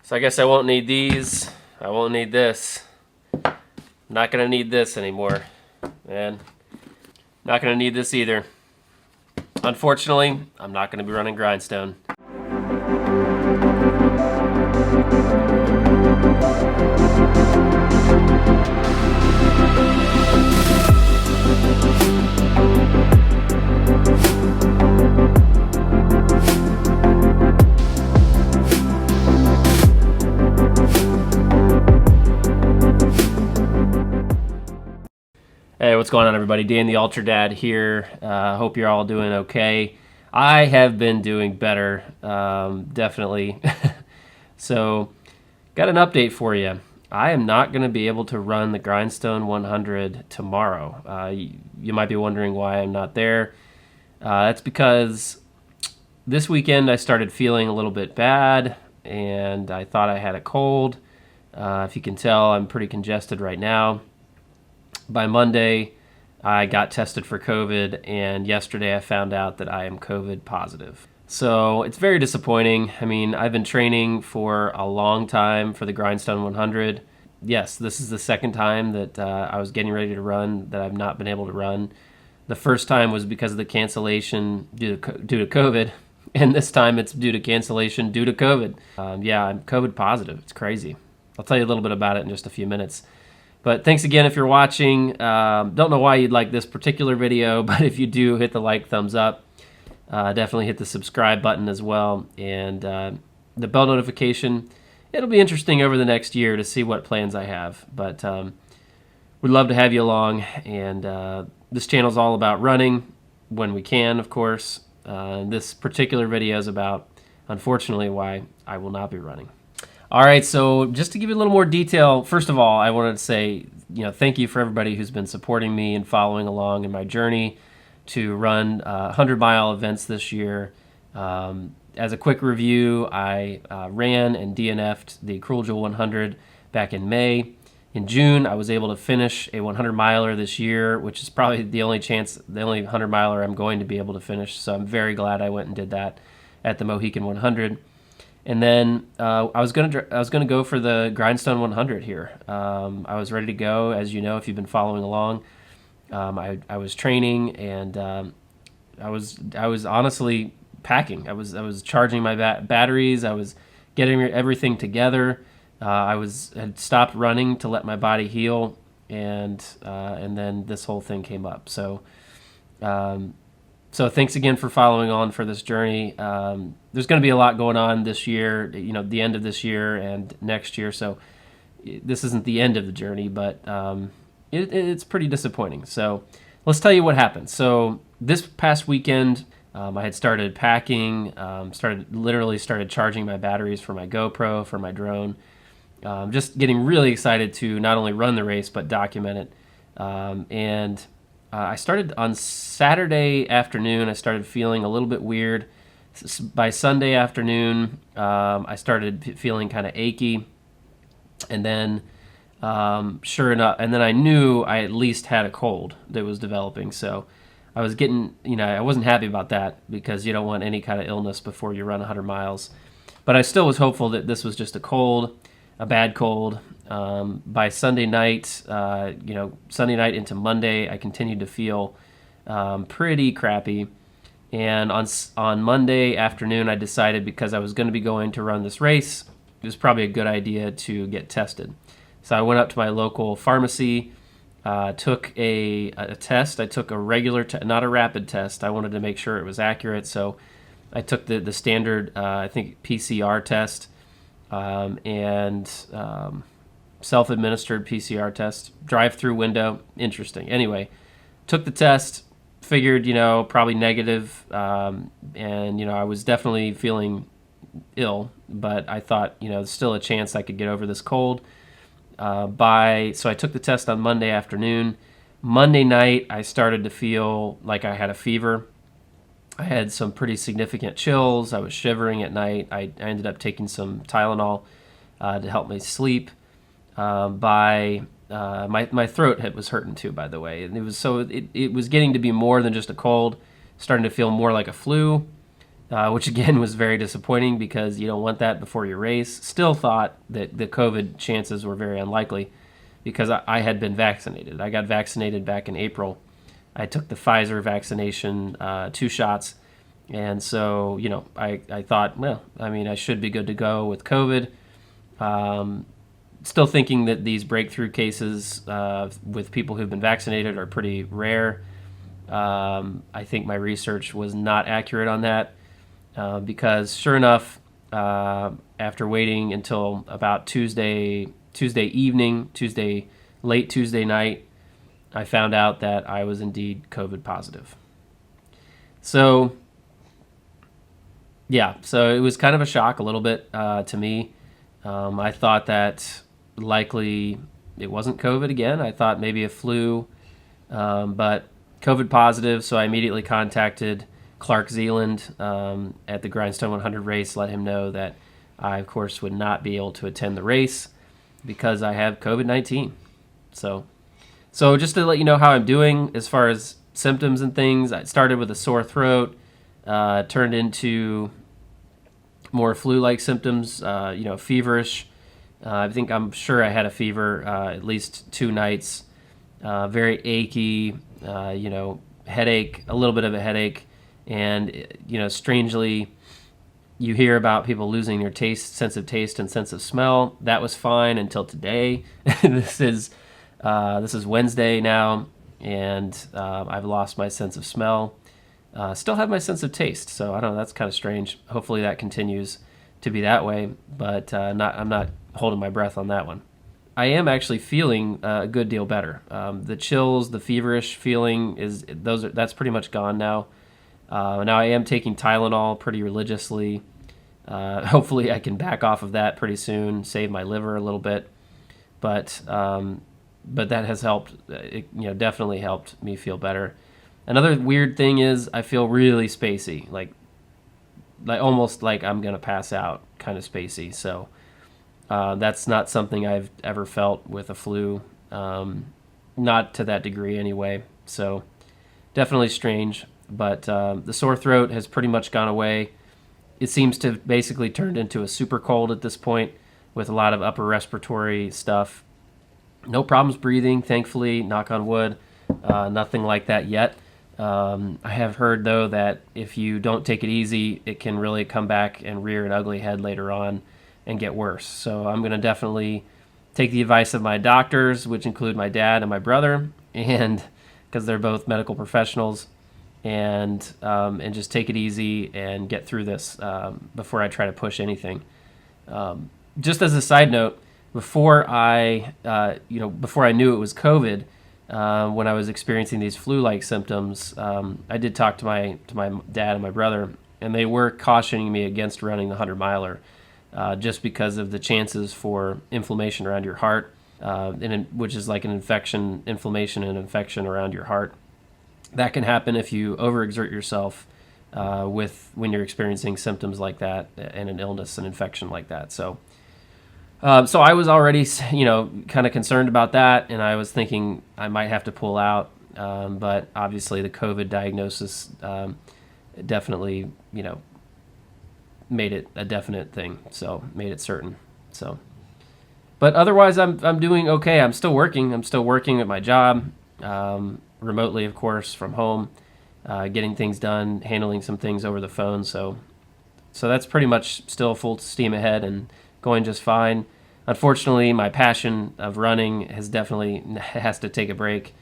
So I guess I won't need these. I won't need this. Not gonna need this anymore. And not gonna need this either. Unfortunately, I'm not gonna be running grindstone. Hey, what's going on, everybody? Dan the Ultra Dad here. Hope you're all doing okay. I have been doing better, definitely. So, got an update for you. I am not going to be able to run the Grindstone 100 tomorrow. You might be wondering why I'm not there. That's because this weekend I started feeling a little bit bad, and I thought I had a cold. If you can tell, I'm pretty congested right now. By Monday, I got tested for COVID, and yesterday I found out that I am COVID positive. So it's very disappointing. I mean, I've been training for a long time for the Grindstone 100. Yes, this is the second time that I was getting ready to run that I've not been able to run. The first time was because of the cancellation due to COVID, and this time it's due to cancellation due to COVID. Yeah, I'm COVID positive. It's crazy. I'll tell you a little bit about it in just a few minutes. But thanks again if you're watching. Don't know why you'd like this particular video, but if you do, hit the like, thumbs up. Definitely hit the subscribe button as well. And the bell notification. It'll be interesting over the next year to see what plans I have. But we'd love to have you along. And this channel is all about running when we can, of course. This particular video is about, unfortunately, why I will not be running. All right, so just to give you a little more detail, first of all, I wanted to say, thank you for everybody who's been supporting me and following along in my journey to run 100-mile events this year. As a quick review, I ran and DNF'd the Cruel Jewel 100 back in May. In June, I was able to finish a 100-miler this year, which is probably the only 100-miler I'm going to be able to finish. So I'm very glad I went and did that at the Mohican 100. And then I was gonna go for the Grindstone 100 here. I was ready to go, as you know, if you've been following along. I was training, and I was honestly packing. I was charging my batteries. I was getting everything together. I had stopped running to let my body heal, and then this whole thing came up. So thanks again for following on for this journey. There's going to be a lot going on this year, the end of this year and next year. So this isn't the end of the journey, but it's pretty disappointing. So let's tell you what happened. So this past weekend, I had started packing, started charging my batteries for my GoPro, for my drone, just getting really excited to not only run the race, but document it. I started on Saturday afternoon. I started feeling a little bit weird. By Sunday afternoon, I started feeling kind of achy. And then, sure enough, and then I knew I at least had a cold that was developing. So I was getting, I wasn't happy about that because you don't want any kind of illness before you run 100 miles. But I still was hopeful that this was just a bad cold. By Sunday night, Sunday night into Monday, I continued to feel pretty crappy. And on Monday afternoon, I decided because I was going to be going to run this race, it was probably a good idea to get tested. So I went up to my local pharmacy, took a test. I took a regular, not a rapid test. I wanted to make sure it was accurate. So I took the standard, I think, PCR test. And self-administered PCR test, drive-through window, interesting. Anyway, took the test, figured, probably negative, and, I was definitely feeling ill, but I thought, there's still a chance I could get over this cold. So I took the test on Monday afternoon. Monday night, I started to feel like I had a fever. I had some pretty significant chills. I was shivering at night. I ended up taking some Tylenol to help me sleep. My throat was hurting too, by the way, and it was getting to be more than just a cold, starting to feel more like a flu. which again was very disappointing because you don't want that before your race. Still thought that the COVID chances were very unlikely because I had been vaccinated. I got vaccinated back in April. I took the Pfizer vaccination, 2 shots. And so, I thought, well, I mean, I should be good to go with COVID. Still thinking that these breakthrough cases with people who've been vaccinated are pretty rare. I think my research was not accurate on that because sure enough, after waiting until about Tuesday evening, late Tuesday night, I found out that I was indeed COVID positive. So, yeah, so it was kind of a shock a little bit to me. I thought that likely it wasn't COVID again. I thought maybe a flu, but COVID positive, so I immediately contacted Clark Zealand at the Grindstone 100 race, let him know that I, of course, would not be able to attend the race because I have COVID-19. So just to let you know how I'm doing as far as symptoms and things, I started with a sore throat, turned into more flu-like symptoms, feverish. I'm sure I had a fever at least 2 nights, very achy, headache, a little bit of a headache. And, strangely, you hear about people losing their sense of taste and sense of smell. That was fine until today. This is Wednesday now, and I've lost my sense of smell. Still have my sense of taste, so I don't know. That's kind of strange. Hopefully that continues to be that way, but I'm not holding my breath on that one. I am actually feeling a good deal better. The chills, the feverish feeling that's pretty much gone now. Now I am taking Tylenol pretty religiously. Hopefully I can back off of that pretty soon, save my liver a little bit. But that has helped. It definitely helped me feel better. Another weird thing is I feel really spacey, like almost like I'm gonna pass out, kind of spacey. So that's not something I've ever felt with a flu, not to that degree anyway. So definitely strange. But the sore throat has pretty much gone away. It seems to have basically turned into a super cold at this point with a lot of upper respiratory stuff. No problems breathing, thankfully, knock on wood. Nothing like that yet. I have heard, though, that if you don't take it easy, it can really come back and rear an ugly head later on and get worse. So I'm going to definitely take the advice of my doctors, which include my dad and my brother, and because they're both medical professionals, and just take it easy and get through this before I try to push anything. Just as a side note, before I knew it was COVID, when I was experiencing these flu-like symptoms, I did talk to my dad and my brother, and they were cautioning me against running the 100-miler just because of the chances for inflammation around your heart, which is like inflammation and infection around your heart. That can happen if you overexert yourself when you're experiencing symptoms like that and an illness, an infection like that. So I was already, kind of concerned about that, and I was thinking I might have to pull out. But obviously, the COVID diagnosis definitely, made it a definite thing. So made it certain. So, but otherwise, I'm doing okay. I'm still working. I'm still working at my job, remotely, of course, from home, getting things done, handling some things over the phone. So that's pretty much still full steam ahead and going just fine. Unfortunately, my passion of running has to take a break.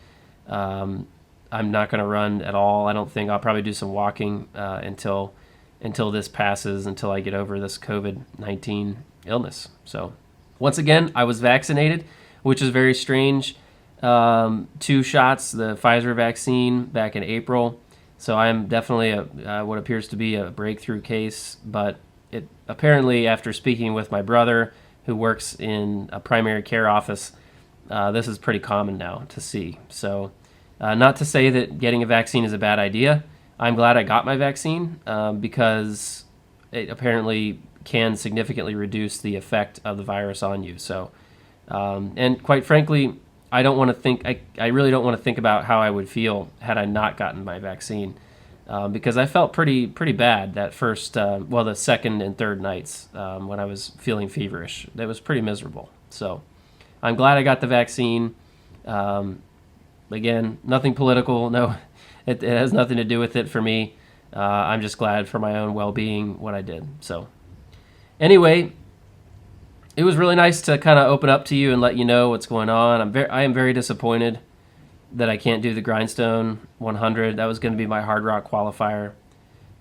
I'm not going to run at all. I don't think. I'll probably do some walking until this passes, until I get over this COVID-19 illness. So once again, I was vaccinated, which is very strange. 2 shots, the Pfizer vaccine back in April. So I am definitely what appears to be a breakthrough case, but it apparently, after speaking with my brother, who works in a primary care office, this is pretty common now to see. So not to say that getting a vaccine is a bad idea. I'm glad I got my vaccine because it apparently can significantly reduce the effect of the virus on you. So, and quite frankly, I really don't want to think about how I would feel had I not gotten my vaccine. because I felt pretty bad that first, the second and third nights when I was feeling feverish. That was pretty miserable. So I'm glad I got the vaccine. Again, nothing political. No, it has nothing to do with it for me. I'm just glad for my own well-being what I did. So anyway, it was really nice to kind of open up to you and let you know what's going on. I am very disappointed that I can't do the Grindstone 100. That was going to be my Hard Rock qualifier.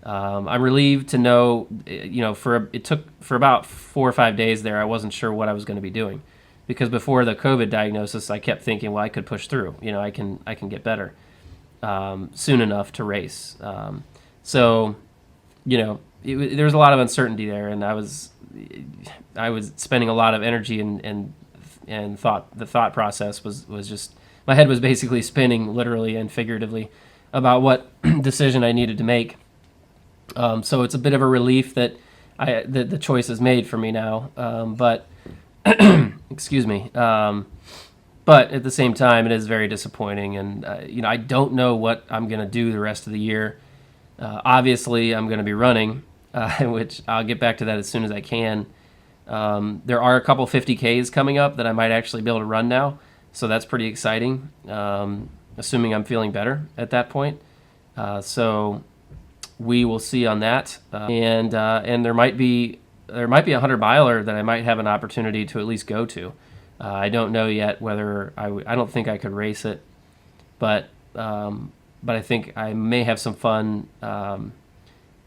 I'm relieved to know, it took for about 4 or 5 days there, I wasn't sure what I was going to be doing, because before the COVID diagnosis, I kept thinking, well, I could push through. I can get better soon enough to race. There was a lot of uncertainty there, and I was spending a lot of energy and thought. The thought process was just, my head was basically spinning literally and figuratively about what decision I needed to make. So it's a bit of a relief that the choice is made for me now. But excuse me. But at the same time, it is very disappointing, and I don't know what I'm going to do the rest of the year. Obviously, I'm going to be running, which I'll get back to that as soon as I can. There are a couple 50Ks coming up that I might actually be able to run now, so that's pretty exciting, assuming I'm feeling better at that point. So we will see on that, and there might be a 100-miler that I might have an opportunity to at least go to. I don't know yet whether I don't think I could race it, but I think I may have some fun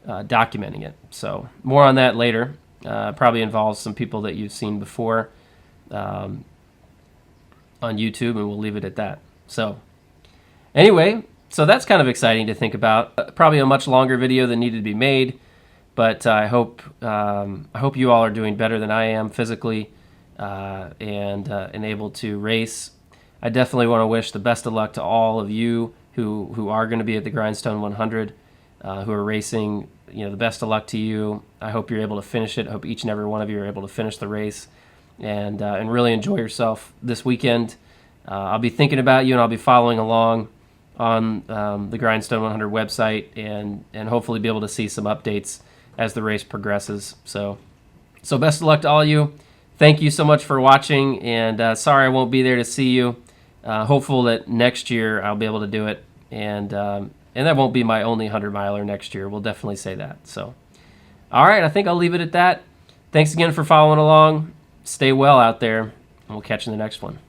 documenting it. So more on that later. Probably involves some people that you've seen before on YouTube, and we'll leave it at that. So anyway, so that's kind of exciting to think about. Probably a much longer video than needed to be made, but I hope you all are doing better than I am physically and able to race. I definitely want to wish the best of luck to all of you who are going to be at the Grindstone 100, who are racing. The best of luck to you. I hope you're able to finish it. I hope each and every one of you are able to finish the race and really enjoy yourself this weekend. I'll be thinking about you, and I'll be following along on the Grindstone 100 website and hopefully be able to see some updates as the race progresses. So best of luck to all of you. Thank you so much for watching, and sorry I won't be there to see you. Hopeful that next year I'll be able to do it, and that won't be my only 100-miler next year. We'll definitely say that. So, all right, I think I'll leave it at that. Thanks again for following along. Stay well out there, and we'll catch you in the next one.